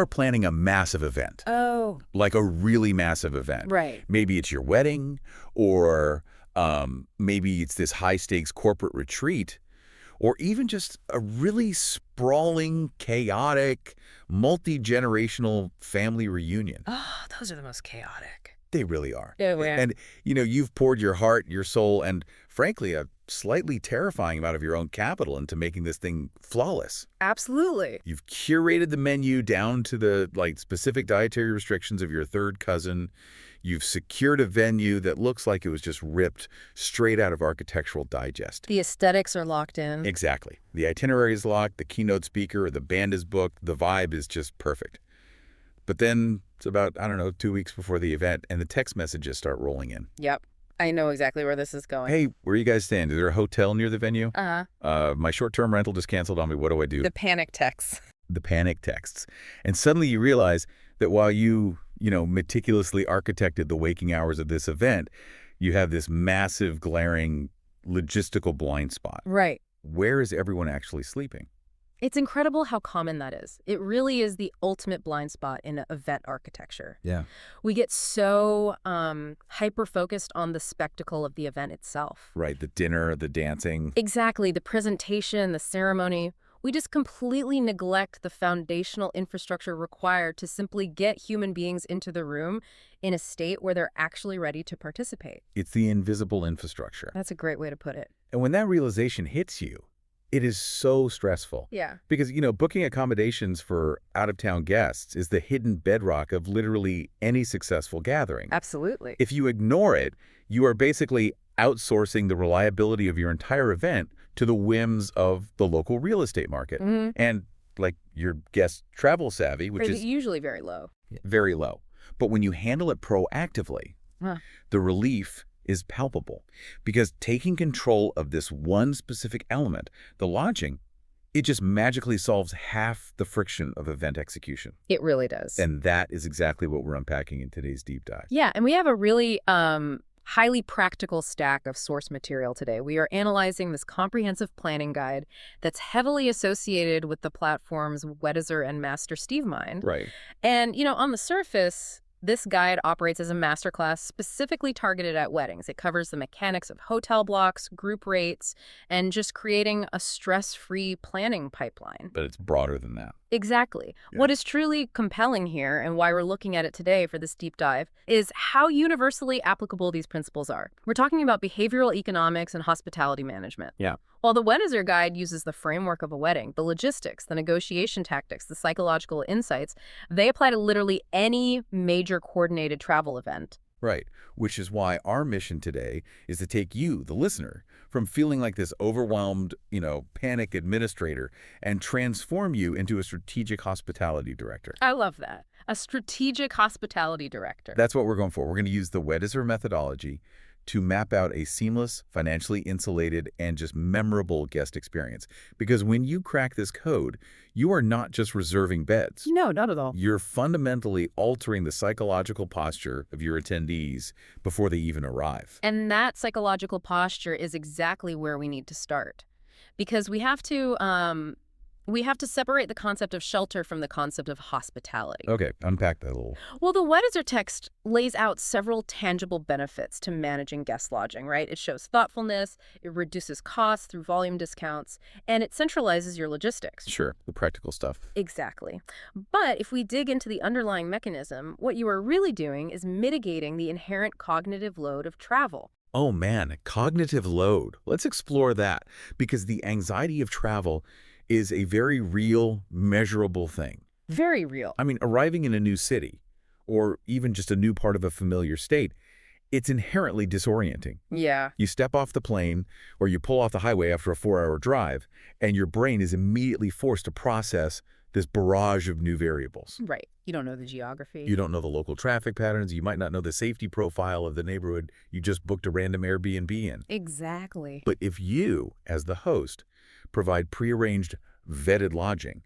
are planning a massive event. Oh. Like a really massive event. Right. Maybe it's your wedding, or maybe it's this high-stakes corporate retreat, or even just a really sprawling, chaotic, multi-generational family reunion. Oh, those are the most chaotic. They really are. Yeah, we are. And, you've poured your heart, your soul, and frankly, a slightly terrifying amount of your own capital into making this thing flawless. Absolutely. You've curated the menu down to the specific dietary restrictions of your third cousin. You've secured a venue that looks like it was just ripped straight out of Architectural Digest. The aesthetics are locked in. Exactly. The itinerary is locked, the keynote speaker or the band is booked, the vibe is just perfect. But then it's about, 2 weeks before the event, and the text messages start rolling in. Yep. I know exactly where this is going. Hey, where are you guys staying? Is there a hotel near the venue? Uh-huh. My short-term rental just canceled on me. What do I do? The panic texts. The panic texts. And suddenly you realize that while you meticulously architected the waking hours of this event, you have this massive, glaring, logistical blind spot. Right. Where is everyone actually sleeping? It's incredible how common that is. It really is the ultimate blind spot in event architecture. Yeah. We get so hyper-focused on the spectacle of the event itself. Right, the dinner, the dancing. Exactly, the presentation, the ceremony. We just completely neglect the foundational infrastructure required to simply get human beings into the room in a state where they're actually ready to participate. It's the invisible infrastructure. That's a great way to put it. And when that realization hits you, it is so stressful. Yeah. Because, booking accommodations for out-of-town guests is the hidden bedrock of literally any successful gathering. Absolutely. If you ignore it, you are basically outsourcing the reliability of your entire event to the whims of the local real estate market. Mm-hmm. And, your guest travel savvy, which is usually very low. very low. But when you handle it proactively, the relief is palpable, because taking control of this one specific element, the lodging, it just magically solves half the friction of event execution. It really does. And that is exactly what we're unpacking in today's deep dive. Yeah, and we have a really highly practical stack of source material today. We are analyzing this comprehensive planning guide that's heavily associated with the platforms Weddizer and masterstevemind. Right. And, on the surface, this guide operates as a masterclass specifically targeted at weddings. It covers the mechanics of hotel blocks, group rates, and just creating a stress-free planning pipeline. But it's broader than that. Exactly. Yeah. What is truly compelling here, and why we're looking at it today for this deep dive, is how universally applicable these principles are. We're talking about behavioral economics and hospitality management. Yeah. While the Weddizer guide uses the framework of a wedding, the logistics, the negotiation tactics, the psychological insights, they apply to literally any major coordinated travel event. Right, which is why our mission today is to take you, the listener, from feeling like this overwhelmed, panic administrator and transform you into a strategic hospitality director. I love that. A strategic hospitality director. That's what we're going for. We're going to use the Weddizer methodology to map out a seamless, financially insulated, and just memorable guest experience. Because when you crack this code, you are not just reserving beds. No, not at all. You're fundamentally altering the psychological posture of your attendees before they even arrive. And that psychological posture is exactly where we need to start. Because we have to separate the concept of shelter from the concept of hospitality. Okay, unpack that a little. Well, the Weddizer text lays out several tangible benefits to managing guest lodging, right? It shows thoughtfulness, it reduces costs through volume discounts, and it centralizes your logistics. Sure, the practical stuff. Exactly. But if we dig into the underlying mechanism, what you are really doing is mitigating the inherent cognitive load of travel. Oh man, cognitive load. Let's explore that, because the anxiety of travel is a very real, measurable thing. Very real. I mean, arriving in a new city, or even just a new part of a familiar state, it's inherently disorienting. Yeah. You step off the plane, or you pull off the highway after a 4-hour drive, and your brain is immediately forced to process this barrage of new variables. Right. You don't know the geography. You don't know the local traffic patterns. You might not know the safety profile of the neighborhood you just booked a random Airbnb in. Exactly. But if you, as the host, provide prearranged, vetted lodging,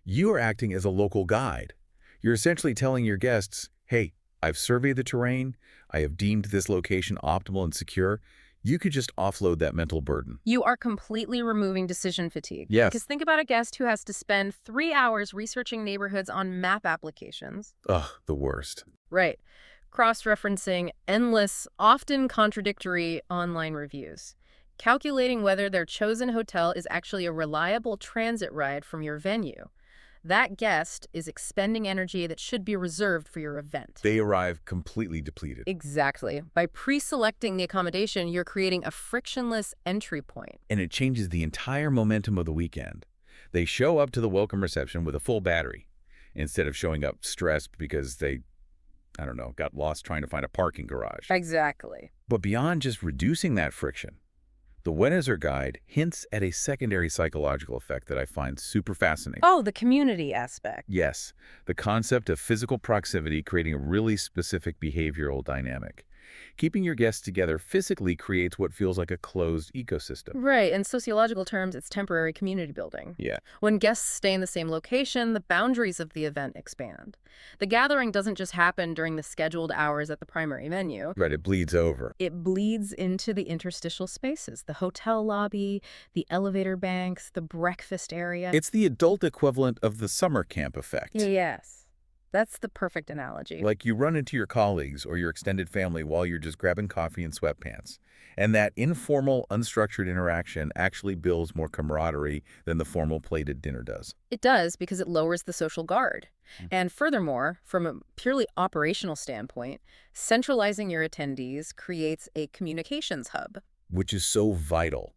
you are acting as a local guide. You're essentially telling your guests, hey, I've surveyed the terrain, I have deemed this location optimal and secure. You could just offload that mental burden. You are completely removing decision fatigue. Yes. Because think about a guest who has to spend 3 hours researching neighborhoods on map applications. Ugh, the worst. Right. Cross-referencing endless, often contradictory online reviews. Calculating whether their chosen hotel is actually a reliable transit ride from your venue. That guest is expending energy that should be reserved for your event. They arrive completely depleted. Exactly. By pre-selecting the accommodation, you're creating a frictionless entry point. And it changes the entire momentum of the weekend. They show up to the welcome reception with a full battery, instead of showing up stressed because they, I don't know, got lost trying to find a parking garage. Exactly. But beyond just reducing that friction, the Weddizer guide hints at a secondary psychological effect that I find super fascinating. Oh, the community aspect. Yes, the concept of physical proximity creating a really specific behavioral dynamic. Keeping your guests together physically creates what feels like a closed ecosystem. Right. In sociological terms, it's temporary community building. Yeah. When guests stay in the same location, the boundaries of the event expand. The gathering doesn't just happen during the scheduled hours at the primary venue. Right, it bleeds over. It bleeds into the interstitial spaces, the hotel lobby, the elevator banks, the breakfast area. It's the adult equivalent of the summer camp effect. Yes. That's the perfect analogy. Like you run into your colleagues or your extended family while you're just grabbing coffee and sweatpants. And that informal, unstructured interaction actually builds more camaraderie than the formal plated dinner does. It does because it lowers the social guard. And furthermore, from a purely operational standpoint, centralizing your attendees creates a communications hub. Which is so vital.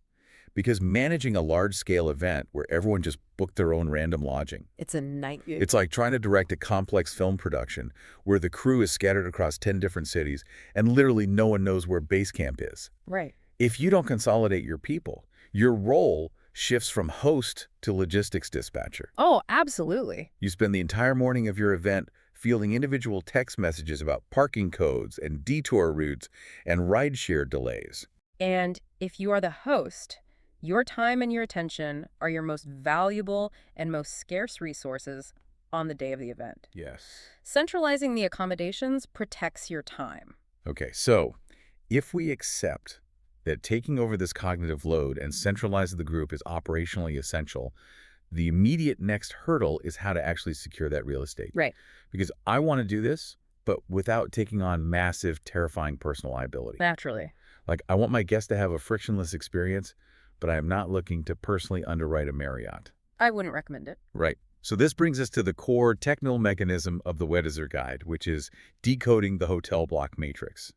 Because managing a large-scale event where everyone just booked their own random lodging. It's a nightmare. It's like trying to direct a complex film production where the crew is scattered across 10 different cities and literally no one knows where base camp is. Right. If you don't consolidate your people, your role shifts from host to logistics dispatcher. Oh, absolutely. You spend the entire morning of your event fielding individual text messages about parking codes and detour routes and rideshare delays. And if you are the host, your time and your attention are your most valuable and most scarce resources on the day of the event. Yes. Centralizing the accommodations protects your time. Okay, so if we accept that taking over this cognitive load and centralizing the group is operationally essential, the immediate next hurdle is how to actually secure that real estate. Right. Because I want to do this, but without taking on massive, terrifying personal liability. Naturally. Like, I want my guests to have a frictionless experience, but I am not looking to personally underwrite a Marriott. I wouldn't recommend it. Right. So this brings us to the core technical mechanism of the Weddizer guide, which is decoding the hotel block matrix.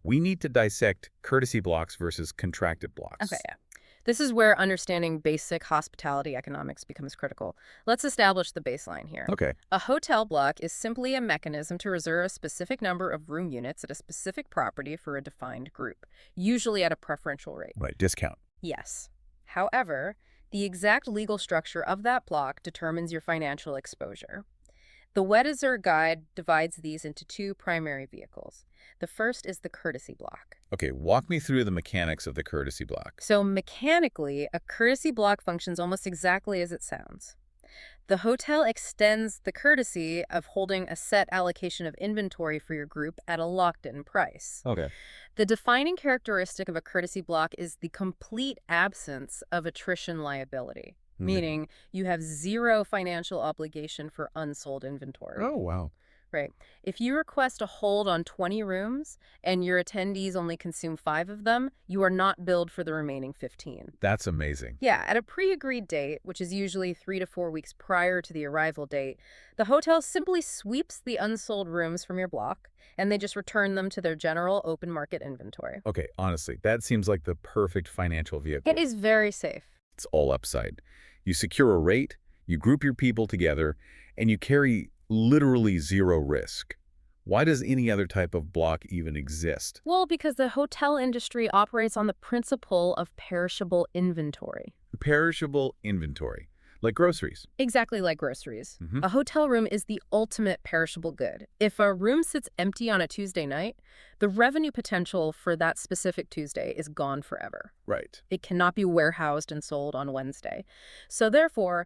We need to dissect courtesy blocks versus contracted blocks. Okay, yeah. This is where understanding basic hospitality economics becomes critical. Let's establish the baseline here. Okay. A hotel block is simply a mechanism to reserve a specific number of room units at a specific property for a defined group, usually at a preferential rate. Right, discount. Yes. However, the exact legal structure of that block determines your financial exposure. The Weddizer guide divides these into two primary vehicles. The first is the courtesy block. Okay, walk me through the mechanics of the courtesy block. So mechanically, a courtesy block functions almost exactly as it sounds. The hotel extends the courtesy of holding a set allocation of inventory for your group at a locked-in price. Okay. The defining characteristic of a courtesy block is the complete absence of attrition liability, meaning you have zero financial obligation for unsold inventory. Oh, wow. Right. If you request a hold on 20 rooms and your attendees only consume 5 of them, you are not billed for the remaining 15. That's amazing. Yeah, at a pre-agreed date, which is usually 3 to 4 weeks prior to the arrival date, the hotel simply sweeps the unsold rooms from your block, and they just return them to their general open market inventory. Okay, honestly, that seems like the perfect financial vehicle. It is very safe. It's all upside. You secure a rate, you group your people together, and you carry literally zero risk. Why does any other type of block even exist? Well, because the hotel industry operates on the principle of perishable inventory. Perishable inventory, like groceries. Exactly like groceries. A hotel room is the ultimate perishable good. If a room sits empty on a Tuesday night, the revenue potential for that specific Tuesday is gone forever. Right. It cannot be warehoused and sold on Wednesday. So therefore,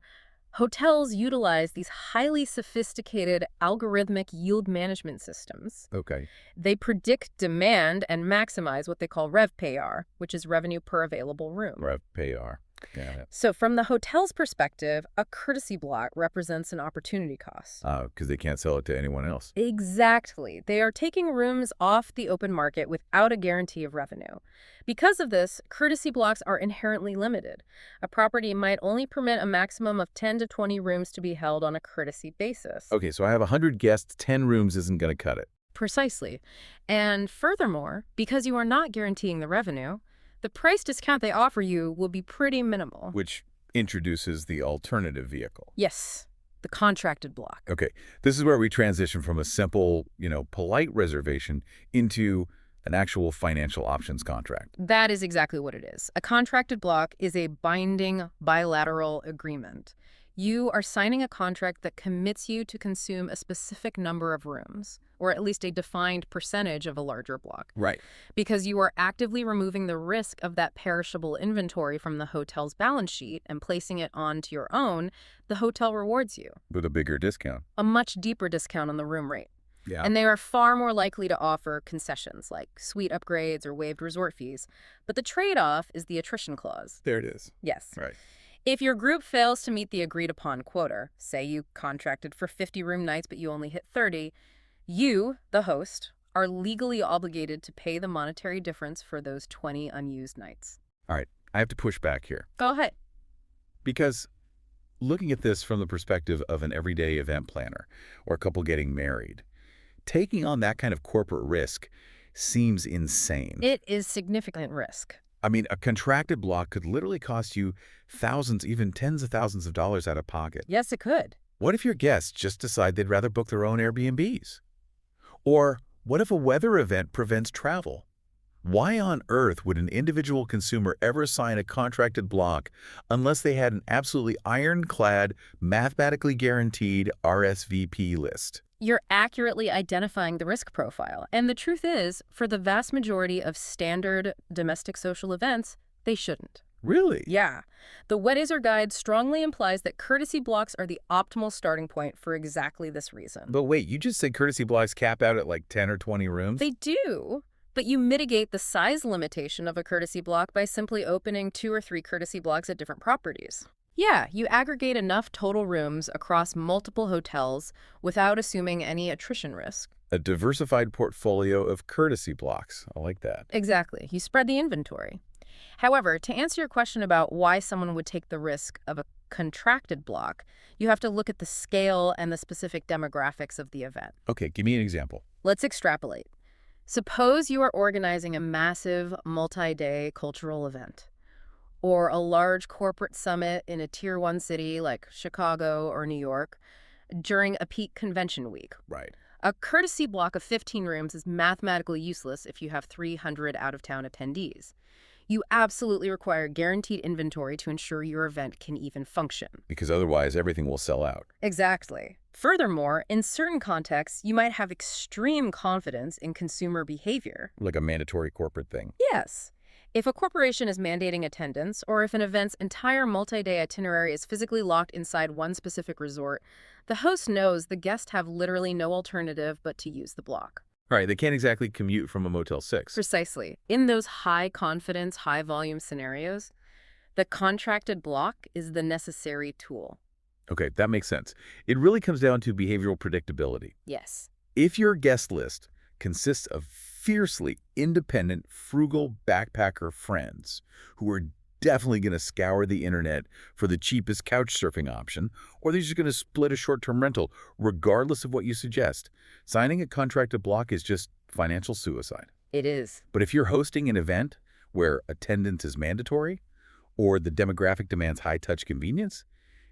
Hotels utilize these highly sophisticated algorithmic yield management systems. Okay. They predict demand and maximize what they call RevPAR, which is revenue per available room. RevPAR. Got it. So from the hotel's perspective, a courtesy block represents an opportunity cost. Because they can't sell it to anyone else. Exactly. They are taking rooms off the open market without a guarantee of revenue. Because of this, courtesy blocks are inherently limited. A property might only permit a maximum of 10 to 20 rooms to be held on a courtesy basis. Okay, so I have 100 guests, 10 rooms isn't going to cut it. Precisely. And furthermore, because you are not guaranteeing the revenue, the price discount they offer you will be pretty minimal. Which introduces the alternative vehicle. Yes, the contracted block. Okay, this is where we transition from a simple, polite reservation into an actual financial options contract. That is exactly what it is. A contracted block is a binding bilateral agreement. You are signing a contract that commits you to consume a specific number of rooms, or at least a defined percentage of a larger block. Right. Because you are actively removing the risk of that perishable inventory from the hotel's balance sheet and placing it onto your own, the hotel rewards you. With a bigger discount. A much deeper discount on the room rate. Yeah. And they are far more likely to offer concessions like suite upgrades or waived resort fees. But the trade-off is the attrition clause. There it is. Yes. Right. If your group fails to meet the agreed-upon quota, say you contracted for 50 room nights but you only hit 30, you, the host, are legally obligated to pay the monetary difference for those 20 unused nights. All right, I have to push back here. Go ahead. Because looking at this from the perspective of an everyday event planner or a couple getting married, taking on that kind of corporate risk seems insane. It is significant risk. I mean, a contracted block could literally cost you thousands, even tens of thousands of dollars out of pocket. Yes, it could. What if your guests just decide they'd rather book their own Airbnbs? Or what if a weather event prevents travel? Why on earth would an individual consumer ever sign a contracted block unless they had an absolutely ironclad, mathematically guaranteed RSVP list? You're accurately identifying the risk profile. And the truth is, for the vast majority of standard domestic social events, they shouldn't. Really? Yeah. The Weddizer guide strongly implies that courtesy blocks are the optimal starting point for exactly this reason. But wait, you just said courtesy blocks cap out at like 10 or 20 rooms? They do, but you mitigate the size limitation of a courtesy block by simply opening 2 or 3 courtesy blocks at different properties. Yeah, you aggregate enough total rooms across multiple hotels without assuming any attrition risk. A diversified portfolio of courtesy blocks. I like that. Exactly. You spread the inventory. However, to answer your question about why someone would take the risk of a contracted block, you have to look at the scale and the specific demographics of the event. Okay, give me an example. Let's extrapolate. Suppose you are organizing a massive multi-day cultural event, or a large corporate summit in a Tier 1 city like Chicago or New York during a peak convention week. Right. A courtesy block of 15 rooms is mathematically useless if you have 300 out-of-town attendees. You absolutely require guaranteed inventory to ensure your event can even function. Because otherwise everything will sell out. Exactly. Furthermore, in certain contexts, you might have extreme confidence in consumer behavior. Like a mandatory corporate thing. Yes. If a corporation is mandating attendance, or if an event's entire multi-day itinerary is physically locked inside one specific resort, the host knows the guests have literally no alternative but to use the block. Right, they can't exactly commute from a Motel 6. Precisely. In those high-confidence, high-volume scenarios, the contracted block is the necessary tool. Okay, that makes sense. It really comes down to behavioral predictability. Yes. If your guest list consists of fiercely independent, frugal backpacker friends who are definitely going to scour the internet for the cheapest couch surfing option, or they're just going to split a short-term rental, regardless of what you suggest, signing a contracted block is just financial suicide. It is. But if you're hosting an event where attendance is mandatory, or the demographic demands high-touch convenience,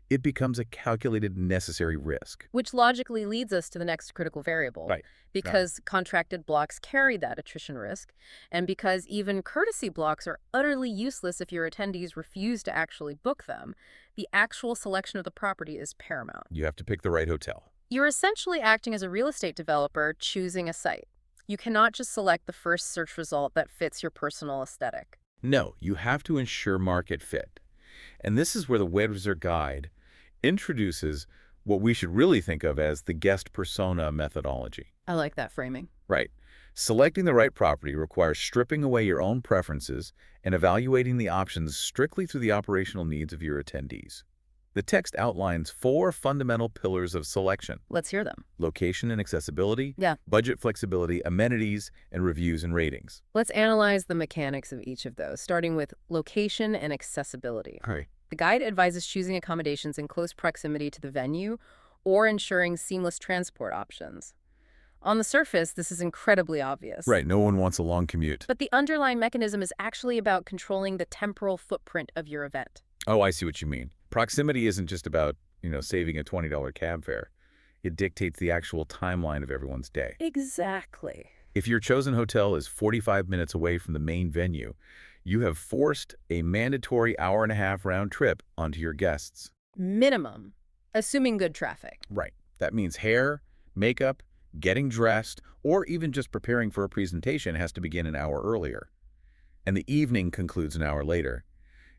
it becomes a calculated necessary risk. Which logically leads us to the next critical variable. Right. Because contracted blocks carry that attrition risk, and because even courtesy blocks are utterly useless if your attendees refuse to actually book them, the actual selection of the property is paramount. You have to pick the right hotel. You're essentially acting as a real estate developer choosing a site. You cannot just select the first search result that fits your personal aesthetic. No, you have to ensure market fit. And this is where the Weddizer guide introduces what we should really think of as the guest persona methodology. I like that framing. Right. Selecting the right property requires stripping away your own preferences and evaluating the options strictly through the operational needs of your attendees. The text outlines 4 fundamental pillars of selection: Let's hear them. location and accessibility, budget flexibility, amenities, and reviews and ratings. Let's analyze the mechanics of each of those, starting with location and accessibility. Right. The guide advises choosing accommodations in close proximity to the venue or ensuring seamless transport options. On the surface, this is incredibly obvious. Right, no one wants a long commute. But the underlying mechanism is actually about controlling the temporal footprint of your event. Oh, I see what you mean. Proximity isn't just about, saving a $20 cab fare. It dictates the actual timeline of everyone's day. Exactly. If your chosen hotel is 45 minutes away from the main venue, you have forced a mandatory hour-and-a-half round trip onto your guests. Minimum, assuming good traffic. Right. That means hair, makeup, getting dressed, or even just preparing for a presentation has to begin an hour earlier. And the evening concludes an hour later.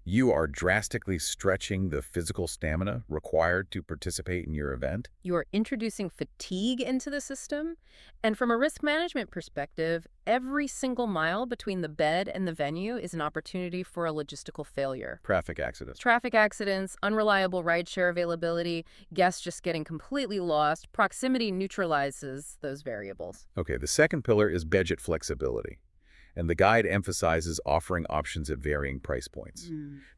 You are drastically stretching the physical stamina required to participate in your event. You are introducing fatigue into the system. And from a risk management perspective, every single mile between the bed and the venue is an opportunity for a logistical failure. Traffic accidents. Traffic accidents, unreliable rideshare availability, guests just getting completely lost. Proximity neutralizes those variables. Okay, the second pillar is budget flexibility. And the guide emphasizes offering options at varying price points.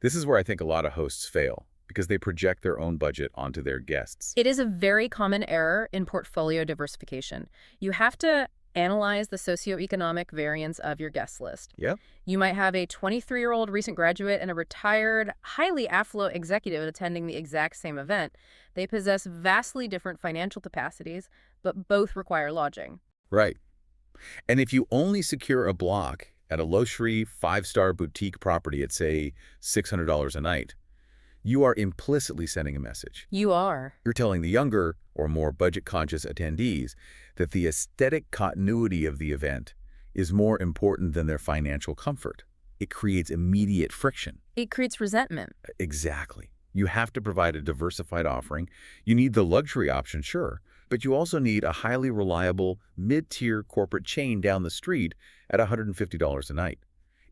This is where I think a lot of hosts fail, because they project their own budget onto their guests. It is a very common error in portfolio diversification. You have to analyze the socioeconomic variance of your guest list. Yep. You might have a 23-year-old recent graduate and a retired, highly affluent executive attending the exact same event. They possess vastly different financial capacities, but both require lodging. Right. And if you only secure a block at a luxury 5-star boutique property at, say, $600 a night, you are implicitly sending a message. You are. You're telling the younger or more budget-conscious attendees that the aesthetic continuity of the event is more important than their financial comfort. It creates immediate friction. It creates resentment. Exactly. You have to provide a diversified offering. You need the luxury option, sure, but you also need a highly reliable, mid-tier corporate chain down the street at $150 a night.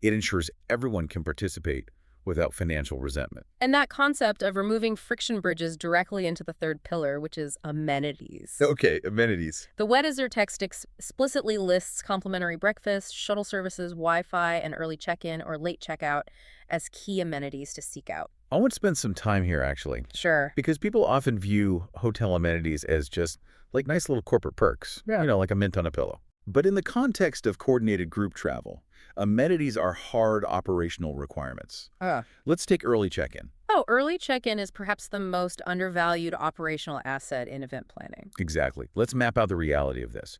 It ensures everyone can participate without financial resentment. And that concept of removing friction bridges directly into the third pillar, which is amenities. Okay, amenities. The Weddizer text explicitly lists complimentary breakfast, shuttle services, Wi-Fi, and early check-in or late checkout as key amenities to seek out. I want to spend some time here, actually. Sure. Because people often view hotel amenities as just like nice little corporate perks, like a mint on a pillow. But in the context of coordinated group travel, amenities are hard operational requirements. Let's take early check-in. Oh, early check-in is perhaps the most undervalued operational asset in event planning. Exactly. Let's map out the reality of this.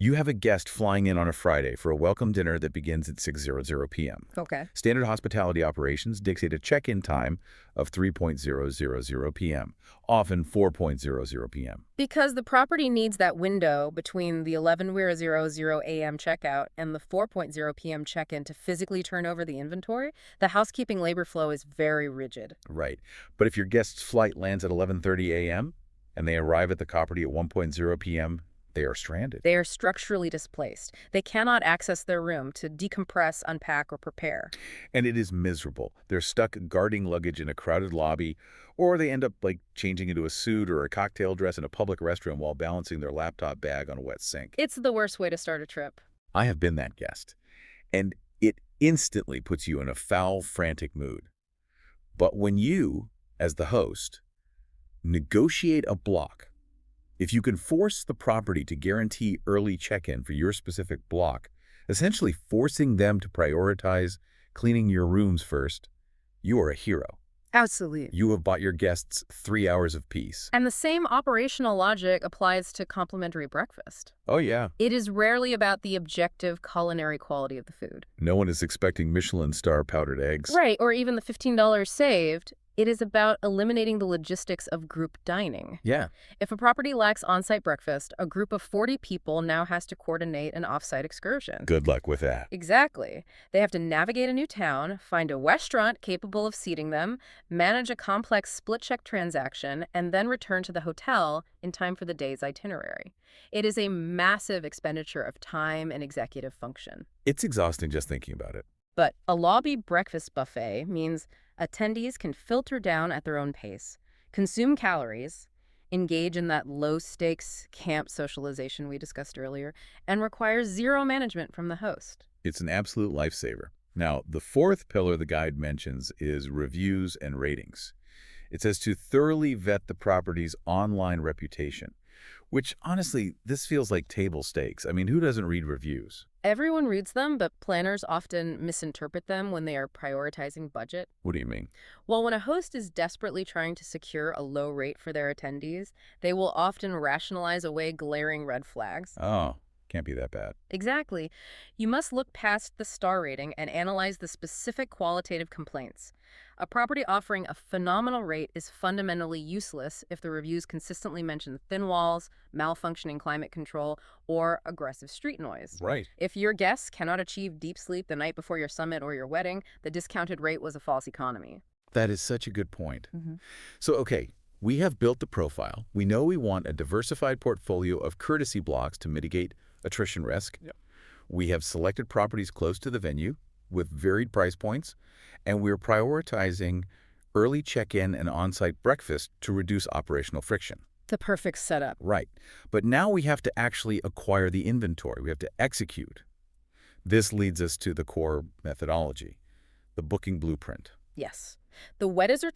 You have a guest flying in on a Friday for a welcome dinner that begins at 6:00 p.m. Okay. Standard hospitality operations dictate a check-in time of 3:00 p.m., often 4:00 p.m. Because the property needs that window between the 11:00 a.m. checkout and the 4:00 p.m. check-in to physically turn over the inventory, the housekeeping labor flow is very rigid. Right. But if your guest's flight lands at 11:30 a.m. and they arrive at the property at 1:00 p.m., they are stranded. They are structurally displaced. They cannot access their room to decompress, unpack, or prepare. And it is miserable. They're stuck guarding luggage in a crowded lobby, or they end up changing into a suit or a cocktail dress in a public restroom while balancing their laptop bag on a wet sink. It's the worst way to start a trip. I have been that guest, and it instantly puts you in a foul, frantic mood. But when you, as the host, negotiate a block, if you can force the property to guarantee early check-in for your specific block, essentially forcing them to prioritize cleaning your rooms first, you are a hero. Absolutely. You have bought your guests 3 hours of peace. And the same operational logic applies to complimentary breakfast. Oh, yeah. It is rarely about the objective culinary quality of the food. No one is expecting Michelin star powdered eggs. Right, or even the $15 saved. It is about eliminating the logistics of group dining. Yeah. If a property lacks on-site breakfast, a group of 40 people now has to coordinate an off-site excursion. Good luck with that. Exactly. They have to navigate a new town, find a restaurant capable of seating them, manage a complex split-check transaction, and then return to the hotel in time for the day's itinerary. It is a massive expenditure of time and executive function. It's exhausting just thinking about it. But a lobby breakfast buffet means attendees can filter down at their own pace, consume calories, engage in that low-stakes camp socialization we discussed earlier, and requires zero management from the host. It's an absolute lifesaver. Now, the fourth pillar the guide mentions is reviews and ratings. It says to thoroughly vet the property's online reputation, which, honestly, this feels like table stakes. I mean, who doesn't read reviews? Everyone reads them, but planners often misinterpret them when they are prioritizing budget. What do you mean? Well, when a host is desperately trying to secure a low rate for their attendees, they will often rationalize away glaring red flags. Oh, can't be that bad. Exactly. You must look past the star rating and analyze the specific qualitative complaints. A property offering a phenomenal rate is fundamentally useless if the reviews consistently mention thin walls, malfunctioning climate control, or aggressive street noise. Right. If your guests cannot achieve deep sleep the night before your summit or your wedding, the discounted rate was a false economy. That is such a good point. Mm-hmm. So, okay, we have built the profile. We know we want a diversified portfolio of courtesy blocks to mitigate attrition risk. Yep. We have selected properties close to the venue with varied price points, and we're prioritizing early check-in and on-site breakfast to reduce operational friction. The perfect setup. Right. But now we have to actually acquire the inventory. We have to execute. This leads us to the core methodology, the booking blueprint. Yes. The Weddizer